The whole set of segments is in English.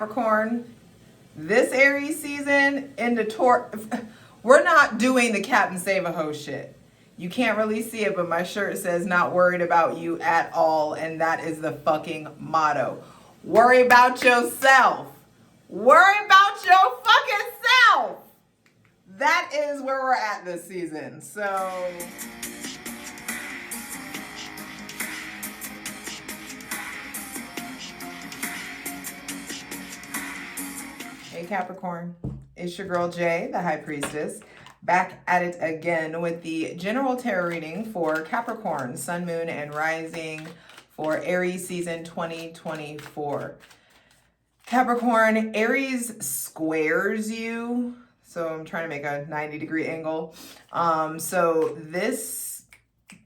Capricorn, this Aries season into Taurus, we're not doing the Captain Save a Ho shit. You can't really see it, but my shirt says not worried about you at all. And that is the fucking motto. Worry about yourself. Worry about your fucking self. That is where we're at this season. So hey Capricorn, it's your girl Jay, the High Priestess, back at it again with the general tarot reading for Capricorn, Sun, Moon, and Rising for Aries season 2024. Capricorn, Aries squares you. So I'm trying to make a 90-degree angle. So this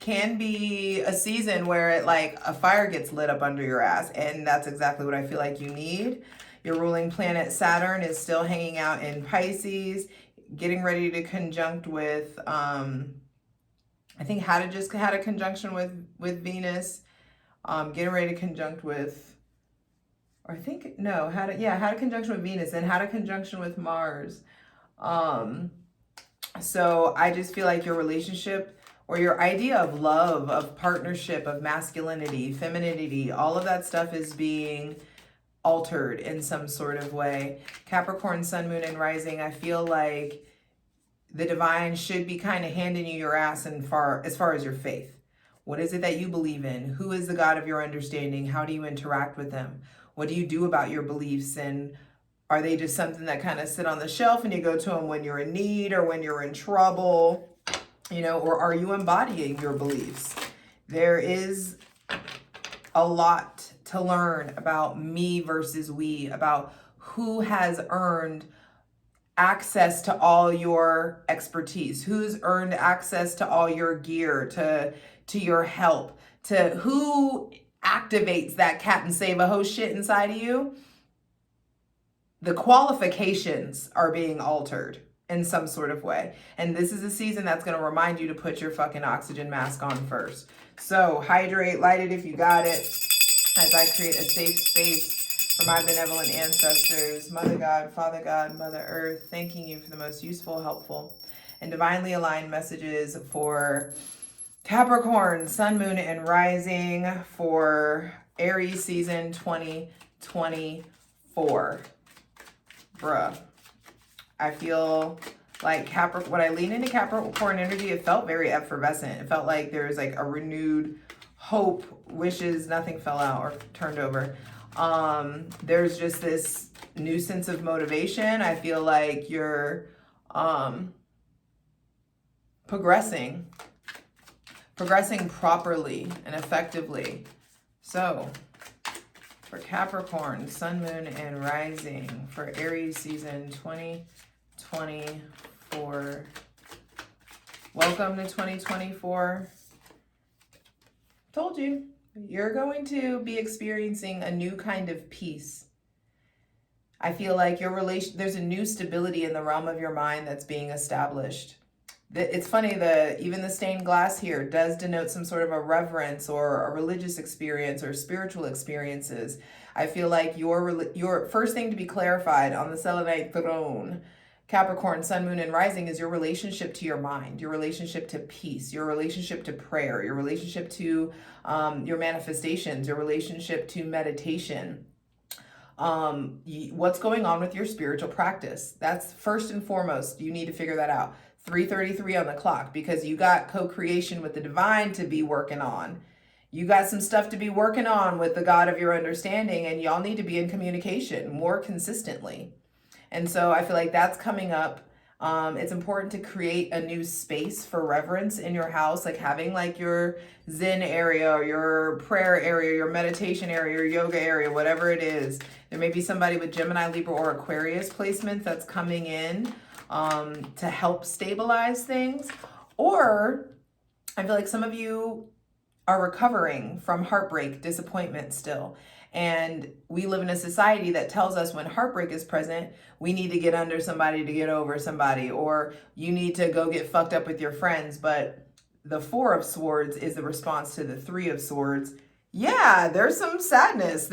can be a season where it like a fire gets lit up under your ass. And that's exactly what I feel like you need. Your ruling planet Saturn is still hanging out in Pisces, getting ready to conjunct with, I think had a conjunction with Venus, getting ready to conjunct with, or I think, no, had a conjunction with Venus and had a conjunction with Mars. So I just feel like your relationship or your idea of love, of partnership, of masculinity, femininity, all of that stuff is being altered in some sort of way. Capricorn, Sun, Moon, and Rising, I feel like the divine should be kind of handing you your ass as far as your faith. What is it that you believe in? Who is the God of your understanding? How do you interact with them? What do you do about your beliefs? And are they just something that kind of sit on the shelf and you go to them when you're in need or when you're in trouble? You know, or are you embodying your beliefs? There is a lot to learn about me versus we, about who has earned access to all your expertise, who's earned access to all your gear, to your help, to who activates that Captain Save a Ho shit inside of you. The qualifications are being altered in some sort of way. And this is a season that's going to remind you to put your fucking oxygen mask on first. So hydrate, light it if you got it, as I create a safe space for my benevolent ancestors, Mother God, Father God, Mother Earth, thanking you for the most useful, helpful, and divinely aligned messages for Capricorn, Sun, Moon, and Rising for Aries season 2024. Bruh, I feel like when I lean into Capricorn energy, it felt very effervescent. It felt like there was like a renewed hope, wishes, nothing fell out or turned over. There's just this new sense of motivation. I feel like you're progressing properly and effectively. So for Capricorn, Sun, Moon, and Rising for Aries season 2024. Welcome to 2024. Told you, you're going to be experiencing a new kind of peace. I feel like there's a new stability in the realm of your mind that's being established. It's funny that even the stained glass here does denote some sort of a reverence or a religious experience or spiritual experiences. I feel like your first thing to be clarified on the selenite throne, Capricorn, Sun, Moon, and Rising, is your relationship to your mind, your relationship to peace, your relationship to prayer, your relationship to your manifestations, your relationship to meditation. What's going on with your spiritual practice? That's first and foremost. You need to figure that out. 3:33 on the clock, because you got co-creation with the divine to be working on. You got some stuff to be working on with the God of your understanding, and y'all need to be in communication more consistently. And so I feel like that's coming up. It's important to create a new space for reverence in your house, like having like your Zen area or your prayer area, your meditation area, your yoga area, whatever it is. There may be somebody with Gemini, Libra, or Aquarius placements that's coming in to help stabilize things. Or I feel like some of you are recovering from heartbreak, disappointment still. And we live in a society that tells us when heartbreak is present, we need to get under somebody to get over somebody, or you need to go get fucked up with your friends. But the Four of Swords is the response to the Three of Swords. Yeah, there's some sadness.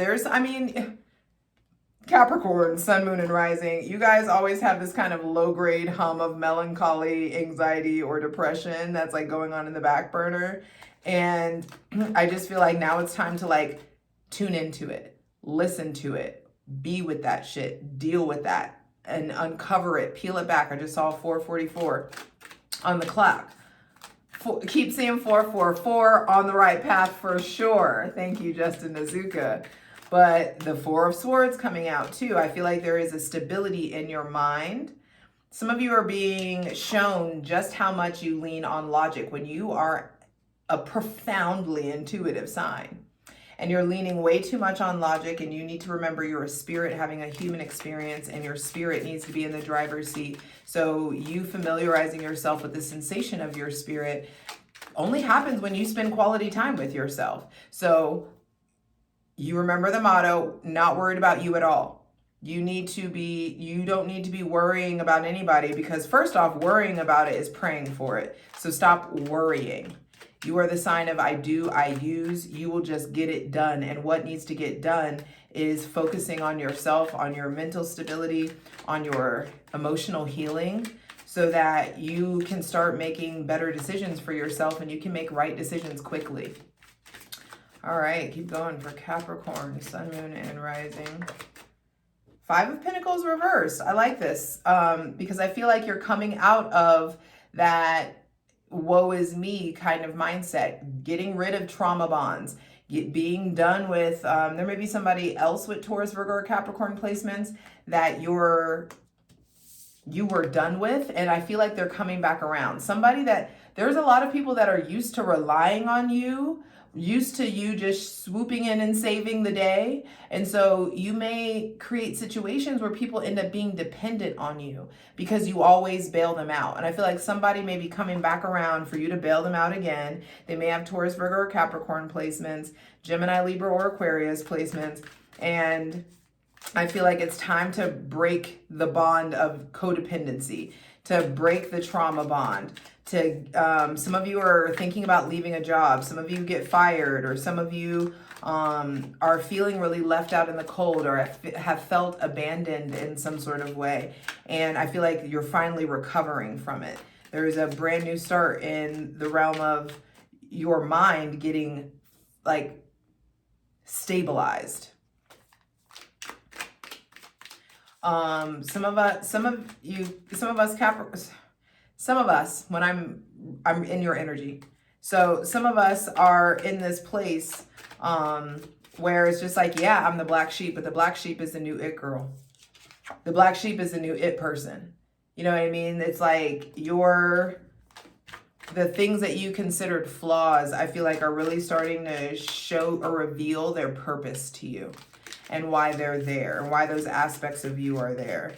Capricorn, sun, moon, and rising. You guys always have this kind of low-grade hum of melancholy, anxiety, or depression that's like going on in the back burner. And I just feel like now it's time to like tune into it, listen to it, be with that shit, deal with that, and uncover it, peel it back. I just saw 4:44 on the clock. Keep seeing 444 on the right path for sure. Thank you, Justin Nazuka. But the Four of Swords coming out too. I feel like there is a stability in your mind. Some of you are being shown just how much you lean on logic when you are a profoundly intuitive sign. And you're leaning way too much on logic, and you need to remember you're a spirit having a human experience, and your spirit needs to be in the driver's seat. So you familiarizing yourself with the sensation of your spirit only happens when you spend quality time with yourself. So you remember the motto, not worried about you at all. You don't need to be worrying about anybody, because first off, worrying about it is praying for it. So stop worrying. You are the sign of I do, I use. You will just get it done. And what needs to get done is focusing on yourself, on your mental stability, on your emotional healing, so that you can start making better decisions for yourself and you can make right decisions quickly. All right, keep going for Capricorn, sun, moon, and rising. Five of Pentacles reversed. I like this because I feel like you're coming out of that woe is me kind of mindset, getting rid of trauma bonds, being done with, there may be somebody else with Taurus, Virgo, or Capricorn placements that you were done with, and I feel like they're coming back around. There's a lot of people that are used to relying on you, used to you just swooping in and saving the day. And so you may create situations where people end up being dependent on you because you always bail them out. And I feel like somebody may be coming back around for you to bail them out again. They may have Taurus, Virgo, or Capricorn placements, Gemini, Libra, or Aquarius placements. And I feel like it's time to break the bond of codependency, to break the trauma bond. Some of you are thinking about leaving a job. Some of you get fired, or some of you are feeling really left out in the cold, or have felt abandoned in some sort of way. And I feel like you're finally recovering from it. There's a brand new start in the realm of your mind getting like stabilized. Some of us, when I'm in your energy. So some of us are in this place where it's just like, yeah, I'm the black sheep, but the black sheep is the new it girl. The black sheep is the new it person. You know what I mean? It's like the things that you considered flaws, I feel like are really starting to show or reveal their purpose to you and why they're there and why those aspects of you are there.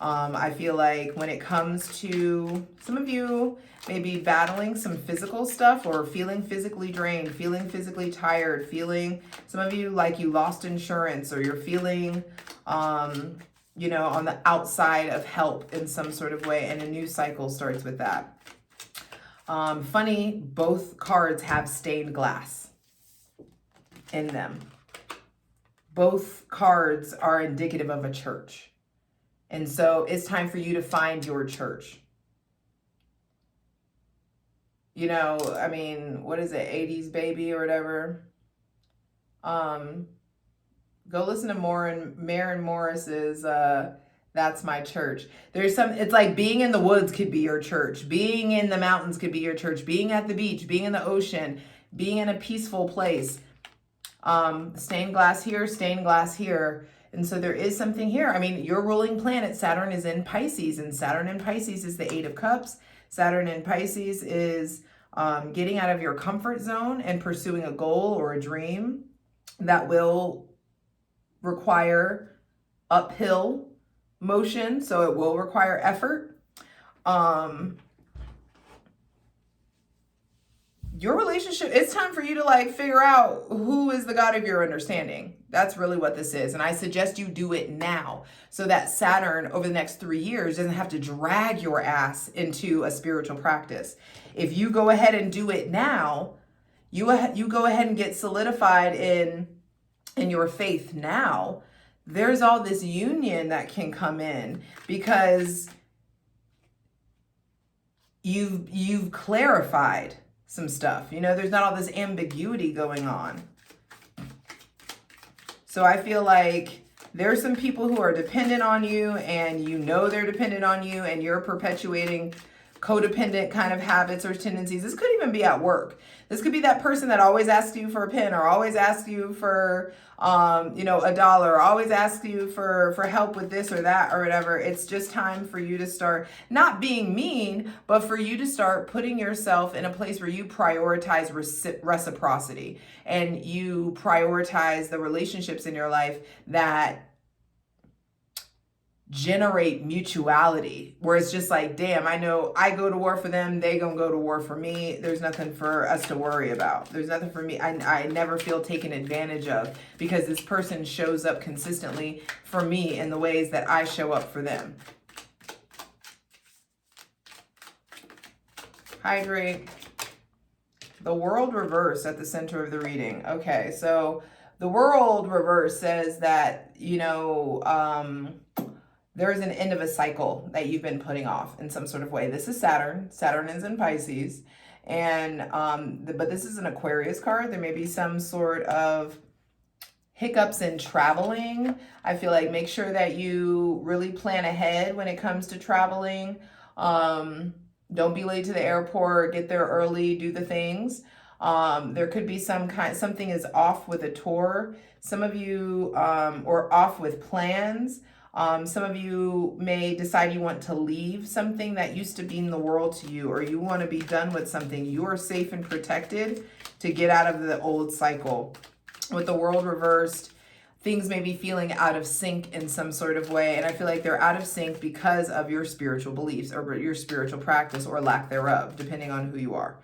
I feel like when it comes to some of you maybe battling some physical stuff or feeling physically drained, feeling physically tired, some of you like you lost insurance, or you're feeling, on the outside of help in some sort of way, and a new cycle starts with that. Funny, both cards have stained glass in them. Both cards are indicative of a church. And so it's time for you to find your church. What is it? 80s baby or whatever. Go listen to Maren Morris's That's My Church. It's like being in the woods could be your church. Being in the mountains could be your church. Being at the beach, being in the ocean, being in a peaceful place. Stained glass here, stained glass here. And so there is something here. Your ruling planet, Saturn, is in Pisces, and Saturn in Pisces is the Eight of Cups. Saturn in Pisces is getting out of your comfort zone and pursuing a goal or a dream that will require uphill motion. So it will require effort. Your relationship, it's time for you to figure out who is the God of your understanding. That's really what this is. And I suggest you do it now so that Saturn over the next 3 years doesn't have to drag your ass into a spiritual practice. If you go ahead and do it now, you go ahead and get solidified in your faith now, there's all this union that can come in because you've clarified some stuff. You know, there's not all this ambiguity going on. So I feel like there's some people who are dependent on you, and you know they're dependent on you, and you're perpetuating codependent kind of habits or tendencies. This could even be at work. This could be that person that always asks you for a pen, or always asks you for, you know, $1, or always asks you for help with this or that or whatever. It's just time for you to start not being mean, but for you to start putting yourself in a place where you prioritize reciprocity, and you prioritize the relationships in your life that generate mutuality, where it's just like, damn, I know I go to war for them, they gonna go to war for me. There's nothing for us to worry about. There's nothing for me. I never feel taken advantage of because this person shows up consistently for me in the ways that I show up for them. Hydrate. The world reverse at the center of the reading. Okay, so the world reverse says that, you know, there's an end of a cycle that you've been putting off in some sort of way. This is Saturn. Saturn is in Pisces. And, but this is an Aquarius card. There may be some sort of hiccups in traveling. I feel like make sure that you really plan ahead when it comes to traveling. Don't be late to the airport, get there early, do the things. There could be something is off with a tour. Some of you, or off with plans. Some of you may decide you want to leave something that used to mean the world to you, or you want to be done with something. You are safe and protected to get out of the old cycle. With the world reversed, things may be feeling out of sync in some sort of way. And I feel like they're out of sync because of your spiritual beliefs or your spiritual practice or lack thereof, depending on who you are.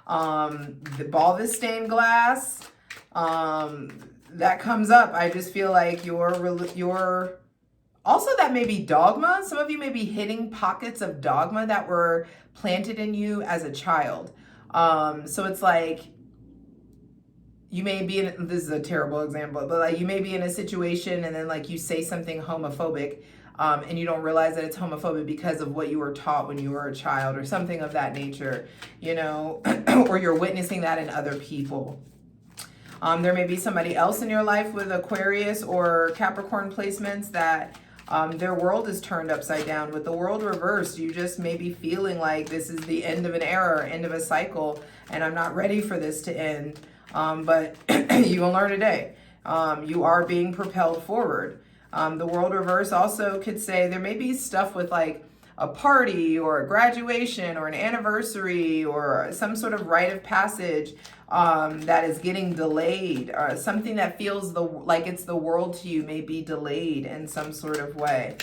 All this stained glass, that comes up. I just feel like your also, that may be dogma. Some of you may be hitting pockets of dogma that were planted in you as a child. So it's like, you may be in, this is a terrible example, but like you may be in a situation and then like you say something homophobic, and you don't realize that it's homophobic because of what you were taught when you were a child or something of that nature, you know, or you're witnessing that in other people. There may be somebody else in your life with Aquarius or Capricorn placements that their world is turned upside down. With the world reversed, you just may be feeling like this is the end of an era, end of a cycle, and I'm not ready for this to end. But you will learn today. You are being propelled forward. The world reverse also could say there may be stuff with like a party or a graduation or an anniversary or some sort of rite of passage that is getting delayed, or something that feels like it's the world to you may be delayed in some sort of way.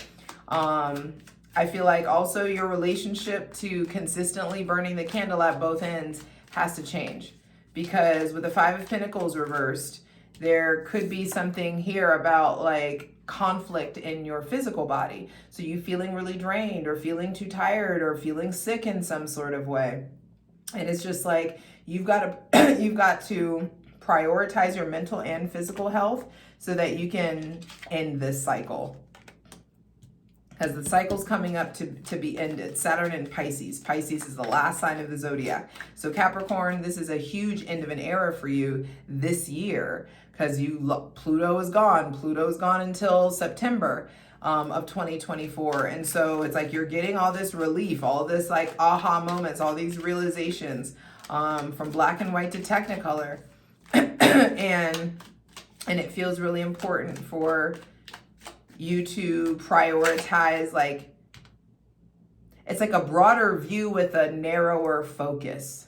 I feel like also your relationship to consistently burning the candle at both ends has to change, because with the Five of Pentacles reversed, there could be something here about like conflict in your physical body. So you feeling really drained or feeling too tired or feeling sick in some sort of way. And it's just like, you've got to prioritize your mental and physical health so that you can end this cycle. Because the cycle's coming up to be ended. Saturn in Pisces. Pisces is the last sign of the zodiac. So Capricorn, this is a huge end of an era for you this year, because Pluto is gone. Pluto is gone until September of 2024. And so it's like you're getting all this relief, all this like aha moments, all these realizations from black and white to Technicolor. and it feels really important for you to prioritize, like, it's like a broader view with a narrower focus.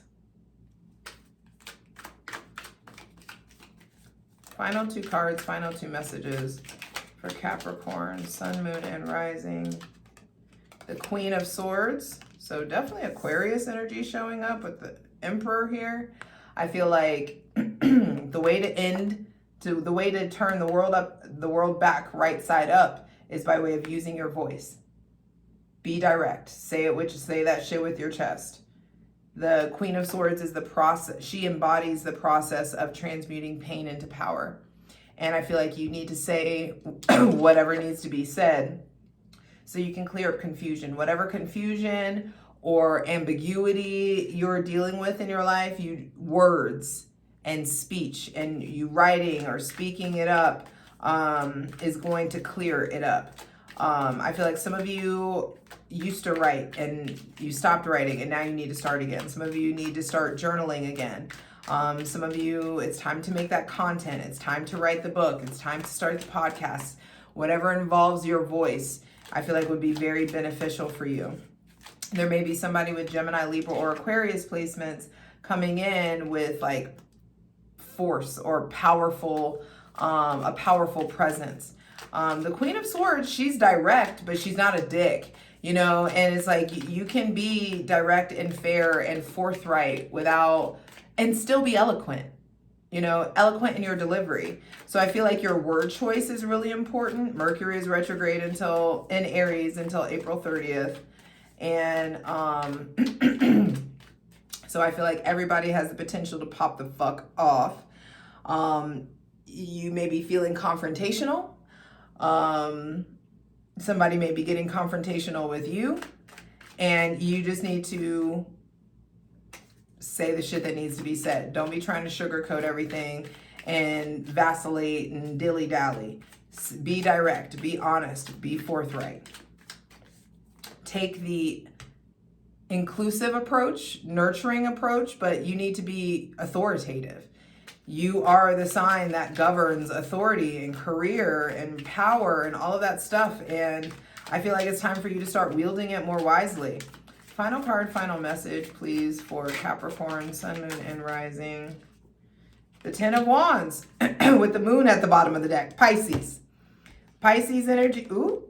Final two cards, final two messages for Capricorn, Sun, Moon, and Rising. The Queen of Swords. So definitely Aquarius energy showing up with the Emperor here. I feel like the way to turn the world back right side up is by way of using your voice. Be direct. Say that shit with your chest. The Queen of Swords is the process. She embodies the process of transmuting pain into power. And I feel like you need to say whatever needs to be said so you can clear up confusion. Whatever confusion or ambiguity you're dealing with in your life, words and speech and you writing or speaking it up is going to clear it up. I feel like some of you used to write and you stopped writing and now you need to start again. Some of you need to start journaling again. Some of you, it's time to make that content. It's time to write the book. It's time to start the podcast. Whatever involves your voice, I feel like would be very beneficial for you. There may be somebody with Gemini, Libra, or Aquarius placements coming in with like force or powerful, a powerful presence. The Queen of Swords, she's direct, but she's not a dick, you know, and it's like you can be direct and fair and forthright and still be eloquent, you know, eloquent in your delivery. So I feel like your word choice is really important. Mercury is retrograde in Aries until April 30th. And so I feel like everybody has the potential to pop the fuck off. You may be feeling confrontational. Somebody may be getting confrontational with you, and you just need to say the shit that needs to be said. Don't be trying to sugarcoat everything and vacillate and dilly-dally. Be direct, be honest, be forthright. Take the inclusive approach, nurturing approach, but you need to be authoritative. You are the sign that governs authority and career and power and all of that stuff. And I feel like it's time for you to start wielding it more wisely. Final card, final message, please, for Capricorn, Sun, Moon, and Rising. The Ten of Wands with the Moon at the bottom of the deck. Pisces. Pisces energy. Ooh.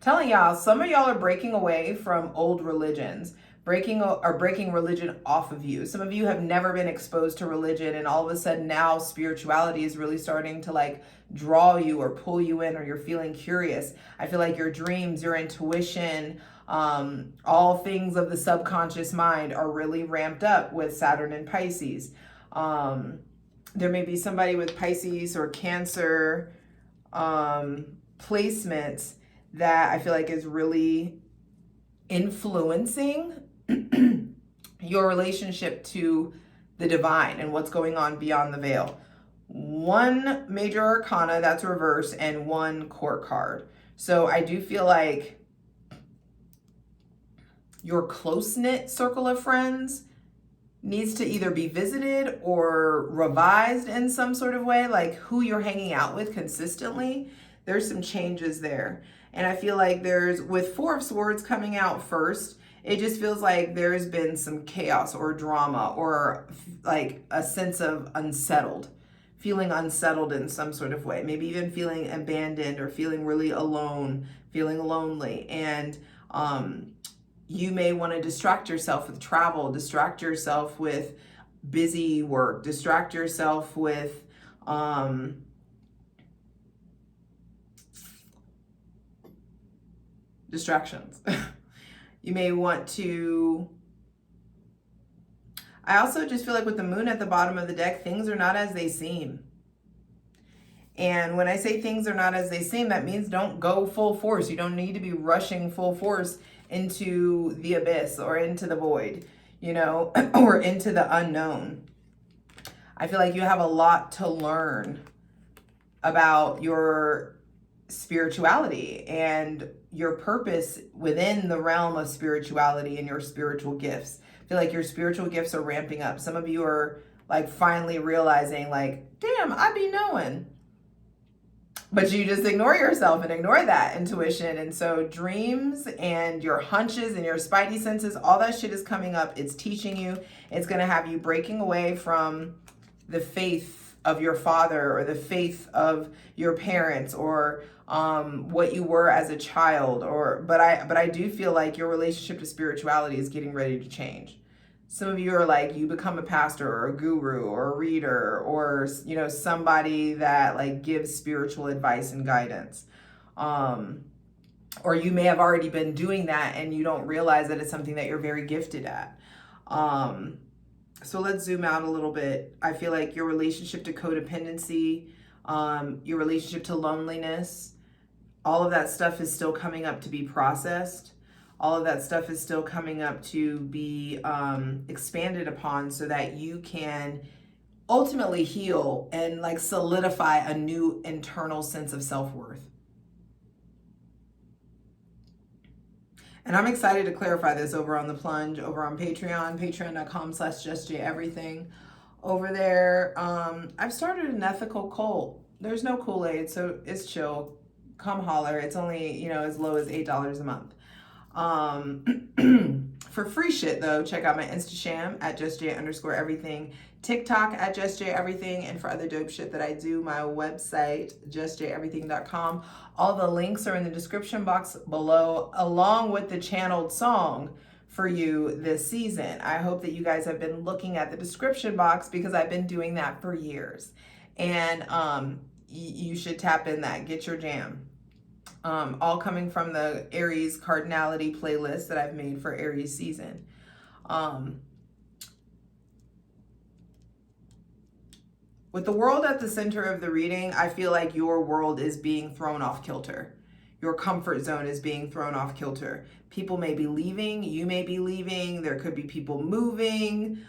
Telling y'all, some of y'all are breaking away from old religions. Breaking religion off of you. Some of you have never been exposed to religion, and all of a sudden now spirituality is really starting to like draw you or pull you in, or you're feeling curious. I feel like your dreams, your intuition, all things of the subconscious mind are really ramped up with Saturn and Pisces. There may be somebody with Pisces or Cancer placements that I feel like is really influencing your relationship to the divine and what's going on beyond the veil. One major arcana that's reverse and one court card. So I do feel like your close-knit circle of friends needs to either be visited or revised in some sort of way, like who you're hanging out with consistently. There's some changes there. And I feel like with Four of Swords coming out first, it just feels like there's been some chaos or drama or like a sense of feeling unsettled in some sort of way. Maybe even feeling abandoned or feeling really alone, feeling lonely. And you may want to distract yourself with travel, distract yourself with busy work, distract yourself with distractions. You may want to, I also just feel like with the Moon at the bottom of the deck, things are not as they seem. And when I say things are not as they seem, that means don't go full force. You don't need to be rushing full force into the abyss or into the void, you know, or into the unknown. I feel like you have a lot to learn about your spirituality and your purpose within the realm of spirituality and your spiritual gifts. I feel like your spiritual gifts are ramping up. Some of you are like finally realizing like, damn, I be knowing. But you just ignore yourself and ignore that intuition. And so dreams and your hunches and your spidey senses, all that shit is coming up. It's teaching you. It's going to have you breaking away from the faith of your father or the faith of your parents or what you were as a child. But I do feel like your relationship to spirituality is getting ready to change. Some of you are like, you become a pastor or a guru or a reader or, you know, somebody that like gives spiritual advice and guidance. Or you may have already been doing that and you don't realize that it's something that you're very gifted at. So let's zoom out a little bit. I feel like your relationship to codependency, your relationship to loneliness, all of that stuff is still coming up to be processed. All of that stuff is still coming up to be expanded upon so that you can ultimately heal and like solidify a new internal sense of self-worth. And I'm excited to clarify this over on The Plunge, over on Patreon, patreon.com/JustJEverything. Over there, I've started an ethical cult. There's no Kool-Aid, so it's chill. Come holler. It's only, you know, as low as $8 a month. For free shit though, check out my Instagram at JustJ_everything, TikTok at JustJEverything, and for other dope shit that I do, my website, JustJEverything.com. All the links are in the description box below, along with the channeled song for you this season. I hope that you guys have been looking at the description box because I've been doing that for years. And you should tap in that, get your jam. All coming from the Aries cardinality playlist that I've made for Aries season. With the world at the center of the reading, I feel like your world is being thrown off kilter. Your comfort zone is being thrown off kilter. People may be leaving, you may be leaving, there could be people moving,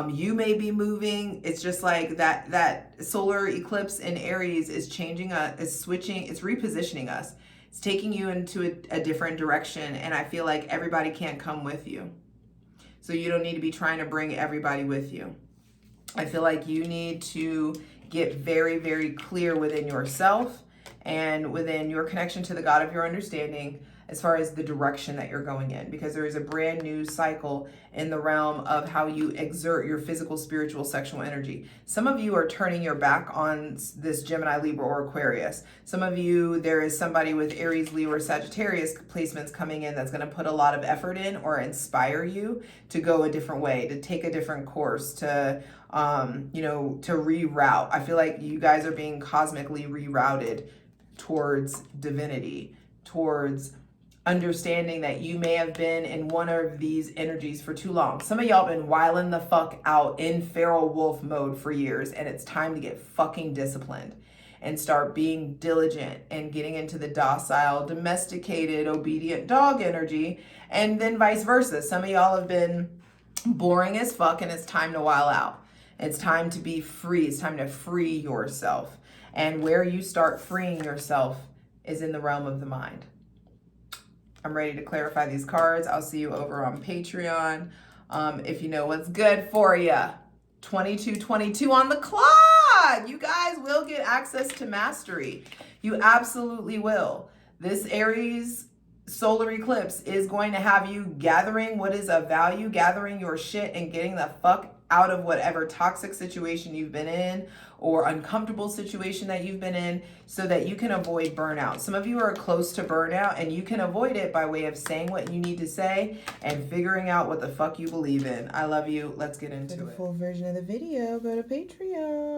you may be moving. It's just like that solar eclipse in Aries is changing us, is switching, it's repositioning us. It's taking you into a different direction, and I feel like everybody can't come with you. So you don't need to be trying to bring everybody with you. I feel like you need to get very, very clear within yourself and within your connection to the God of your understanding as far as the direction that you're going in, because there is a brand new cycle in the realm of how you exert your physical, spiritual, sexual energy. Some of you are turning your back on this Gemini, Libra, or Aquarius. Some of you, there is somebody with Aries, Leo, or Sagittarius placements coming in that's going to put a lot of effort in or inspire you to go a different way, to take a different course, to you know, to reroute. I feel like you guys are being cosmically rerouted towards divinity, towards understanding that you may have been in one of these energies for too long. Some of y'all been wilding the fuck out in feral wolf mode for years, and it's time to get fucking disciplined and start being diligent and getting into the docile, domesticated, obedient dog energy, and then vice versa. Some of y'all have been boring as fuck, and it's time to wild out. It's time to be free. It's time to free yourself. And where you start freeing yourself is in the realm of the mind. I'm ready to clarify these cards. I'll see you over on Patreon. If you know what's good for you. 2222 on the clock. You guys will get access to mastery. You absolutely will. This Aries solar eclipse is going to have you gathering what is of value, gathering your shit, and getting the fuck out of whatever toxic situation you've been in or uncomfortable situation that you've been in so that you can avoid burnout. Some of you are close to burnout, and you can avoid it by way of saying what you need to say and figuring out what the fuck you believe in. I love you. Let's get into it. For the full version of the video, go to Patreon.